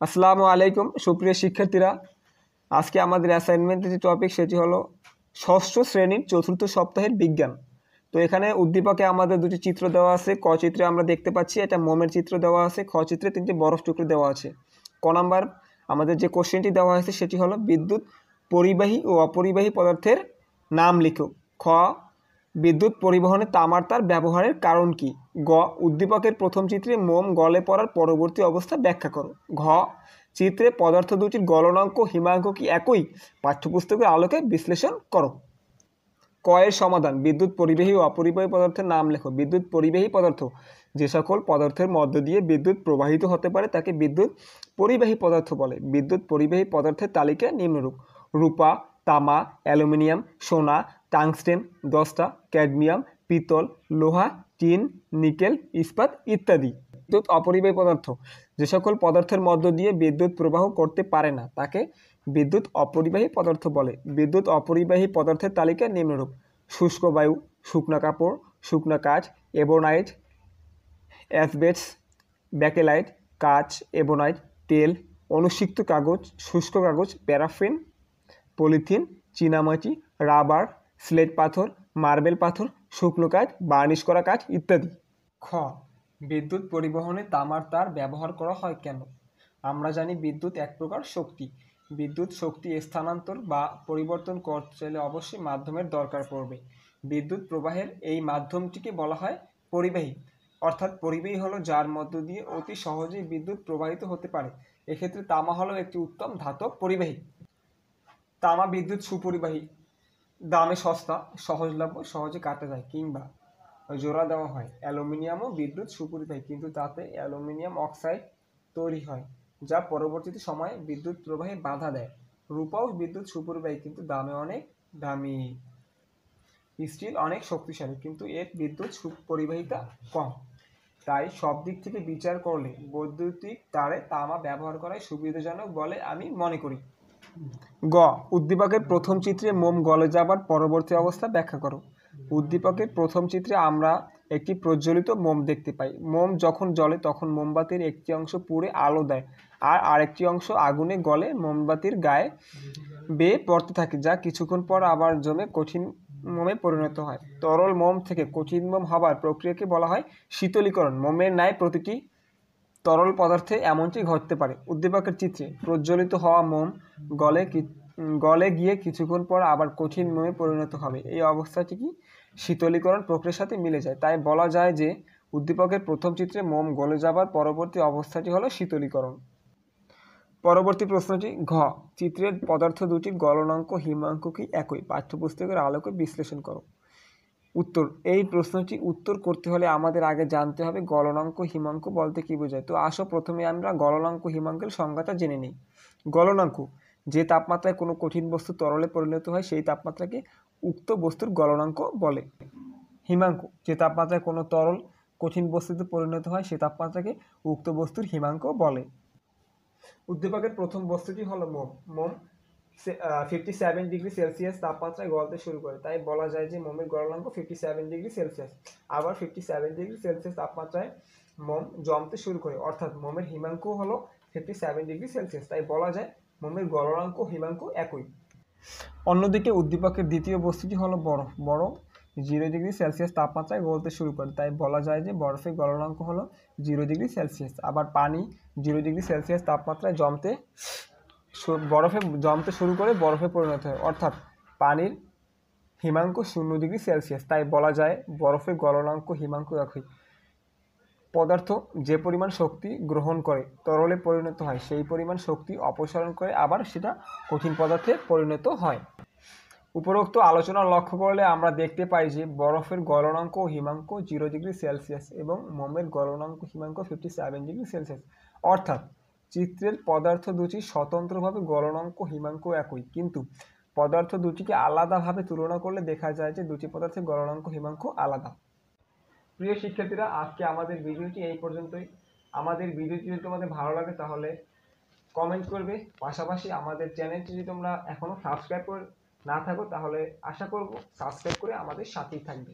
আসসালামু আলাইকুম সুপ্রিয় শিক্ষার্থীরা। আজকে আমাদের অ্যাসাইনমেন্টের যে টপিক সেটি হলো ষষ্ঠ শ্রেণীর চতুর্থ সপ্তাহের বিজ্ঞান। তো এখানে উদ্দীপকে আমাদের দুটি চিত্র দেওয়া আছে। ক চিত্রে আমরা দেখতে পাচ্ছি এটা মোমের চিত্র দেওয়া আছে, খ চিত্রে তিনটি বরফ টুকরো দেওয়া আছে। ক নাম্বার আমাদের যে কোশ্চেনটি দেওয়া হয়েছে সেটি হলো বিদ্যুৎ পরিবাহী ও অপরিবাহী পদার্থের নাম লিখো। খ বিদ্যুৎ পরিবহনে তামার তার ব্যবহারের কারণ কি। গ উদ্দীপকের প্রথম চিত্রে মোম গলে পড়ার পরবর্তী অবস্থা ব্যাখ্যা করো। ঘ চিত্রে পদার্থ দুটির গলনাঙ্ক হিমাঙ্ক কি একই, পাঠ্যপুস্তকের আলোকে বিশ্লেষণ করো। ক এর সমাধান বিদ্যুৎ পরিবাহী ও অপরিবাহী পদার্থের নাম লেখো। বিদ্যুৎ পরিবাহী পদার্থ যে সকল পদার্থের মধ্য দিয়ে বিদ্যুৎ প্রবাহিত হতে পারে তাকে বিদ্যুৎ পরিবাহী পদার্থ বলে। বিদ্যুৎ পরিবাহী পদার্থের তালিকা নিম্নরূপ: রূপা, তামা, অ্যালুমিনিয়াম, সোনা, টাংস্টেন, দস্তা, ক্যাডমিয়াম, পিতল, লোহা, টিন, নিকেল, ইস্পাত ইত্যাদি। বিদ্যুৎ অপরিবাহী পদার্থ যে সকল পদার্থের মধ্য দিয়ে বিদ্যুৎ প্রবাহ করতে পারে না তাকে বিদ্যুৎ অপরিবাহী পদার্থ বলে। বিদ্যুৎ অপরিবাহী পদার্থের তালিকা নিম্নরূপ: শুষ্ক বায়ু, শুকনা কাপড়, শুকনা কাঠ, এবোনাইট, অ্যাসবেস্টস, ব্যাকেলাইট, কাচ, এবোনাইট, তেল, অনুসিক্ত কাগজ, শুষ্ক কাগজ, প্যারাফিন, পলিথিন, চীনামাটি, রাবার, স্লেট পাথর, মার্বেল পাথর, শুকনো কাঠ, বার্নিশ করা কাঠ ইত্যাদি। খ বিদ্যুৎ পরিবহনে তামার তার ব্যবহার করা হয় কেন। আমরা জানি বিদ্যুৎ এক প্রকার শক্তি। বিদ্যুৎ শক্তি স্থানান্তর বা পরিবর্তন করতে চাইলে অবশ্যই মাধ্যমের দরকার পড়বে। বিদ্যুৎ প্রবাহের এই মাধ্যমটিকে বলা হয় পরিবাহী। অর্থাৎ পরিবাহী হলো যার মধ্য দিয়ে অতি সহজেই বিদ্যুৎ প্রবাহিত হতে পারে। এক্ষেত্রে তামা হলো একটি উত্তম ধাতব পরিবাহী। তামা বিদ্যুৎ সুপরিবাহী, দামে সস্তা, সহজলভ্য, সহজে কাটা যায় কিংবা জোড়া দেওয়া হয়। অ্যালুমিনিয়ামও বিদ্যুৎ সুপরিবাহী, কিন্তু তাতে অ্যালুমিনিয়াম অক্সাইড তৈরি হয় যা পরবর্তীতে সময়ে বিদ্যুৎ প্রবাহে বাধা দেয়। রূপাও বিদ্যুৎ সুপরিবাহী, কিন্তু দামে অনেক দামি। স্টিল অনেক শক্তিশালী, কিন্তু এর বিদ্যুৎ সুপরিবাহিতা কম। তাই সব দিক থেকে বিচার করলে বৈদ্যুতিক তারে তামা ব্যবহার করাই সুবিধাজনক বলে আমি মনে করি। গ উদ্দীপকের প্রথম চিত্রে মোম গলে যাবার পরবর্তী অবস্থা ব্যাখ্যা করো। উদ্দীপকের প্রথম চিত্রে আমরা একটি প্রজ্বলিত মোম দেখতে পাই। মোম যখন জ্বলে তখন মোমবাতির একটি অংশ পুড়ে আলো দেয় আর আরেকটি অংশ আগুনে গলে মোমবাতির গায়ে বেয়ে পড়তে থাকে, যা কিছুক্ষণ পর আবার জমে কঠিন মোমে পরিণত হয়। তরল মোম থেকে কঠিন মোম হবার প্রক্রিয়াকে বলা হয় শীতলীকরণ। মোমের ন্যায় প্রতিটি তরল পদার্থে এমনটি ঘটতে পারে। উদ্দীপকের চিত্রে প্রজ্বলিত হওয়া মোম গলে গিয়ে কিছুক্ষণ পর আবার কঠিন মোমে পরিণত হবে। এই অবস্থাটি কি শীতলীকরণ প্রক্রিয়ার সাথে মিলে যায়। তাই বলা যায় যে উদ্দীপকের প্রথম চিত্রে মোম গলে যাবার পরবর্তী অবস্থাটি হলো শীতলীকরণ। পরবর্তী প্রশ্নটি ঘ চিত্রের পদার্থ দুটির গলনাঙ্ক হিমাঙ্ক কি একই, পাঠ্যপুস্তকের আলোকে বিশ্লেষণ করো। উত্তর এই প্রশ্নটি উত্তর করতে হলে আমাদের আগে জানতে হবে গলনাঙ্ক হিমাঙ্ক বলতে কি বোঝায়। তো আসো প্রথমে আমরা গলনাঙ্ক হিমাঙ্কের সংজ্ঞাটা জেনে নিই। গলনাঙ্ক যে তাপমাত্রায় কোনো কঠিন বস্তু তরলে পরিণত হয় সেই তাপমাত্রাকে উক্ত বস্তুর গলনাঙ্ক বলে। হিমাঙ্ক যে তাপমাত্রায় কোনো তরল কঠিন বস্তুতে পরিণত হয় সেই তাপমাত্রাকে উক্ত বস্তুর হিমাঙ্ক বলে। উদ্দীপকের প্রথম বস্তুটি হলো মোম। মোম 57 ডিগ্রি সেলসিয়াস তাপমাত্রায় গলতে শুরু করে, তাই বলা যায় যে মোমের গলনাঙ্ক 57 ডিগ্রি সেলসিয়াস। আবার 57 ডিগ্রি সেলসিয়াস তাপমাত্রায় মোম জমতে শুরু করে, অর্থাৎ মোমের হিমাঙ্ক হলো 57 ডিগ্রি সেলসিয়াস। তাই বলা যায় মোমের গলনাঙ্ক হিমাঙ্ক একই। অন্যদিকে উদ্দীপকের দ্বিতীয় বস্তুটি হলো বরফ। বরফ 0 ডিগ্রি সেলসিয়াস তাপমাত্রায় গলতে শুরু করে, তাই বলা যায় যে বরফের গলনাঙ্ক হলো 0 ডিগ্রি সেলসিয়াস। আবার পানি 0 ডিগ্রি সেলসিয়াস তাপমাত্রায় বরফে জমতে শুরু করে বরফে পরিণত হয়, অর্থাৎ পানির হিমাঙ্ক 0 ডিগ্রি সেলসিয়াস। তাই বলা যায় বরফের গলনাঙ্ক হিমাঙ্ক একই। পদার্থ যে পরিমাণ শক্তি গ্রহণ করে তরলে পরিণত হয় সেই পরিমাণ শক্তি অপসারণ করে আবার সেটা কঠিন পদার্থে পরিণত হয়। উপরোক্ত আলোচনা লক্ষ্য করলে আমরা দেখতে পাই যে বরফের গলনাঙ্ক হিমাঙ্ক 0 ডিগ্রি সেলসিয়াস এবং মোমের গলনাঙ্ক হিমাঙ্ক 57 ডিগ্রি সেলসিয়াস। অর্থাৎ চিত্রের পদার্থ দুটি স্বতন্ত্রভাবে গলনাঙ্ক হিমাঙ্ক একই, কিন্তু পদার্থ দুটিকে আলাদাভাবে তুলনা করলে দেখা যায় যে দুটি পদার্থের গলনাঙ্ক হিমাঙ্ক আলাদা। প্রিয় শিক্ষার্থীরা, আজকে আমাদের ভিডিওটি এই পর্যন্তই। আমাদের ভিডিওটি যদি তোমাদের ভালো লাগে তাহলে কমেন্ট করবে, পাশাপাশি আমাদের চ্যানেলটি যদি তোমরা এখনো সাবস্ক্রাইব করে না থাকো তাহলে আশা করব সাবস্ক্রাইব করে আমাদের সাথেই থাকবে।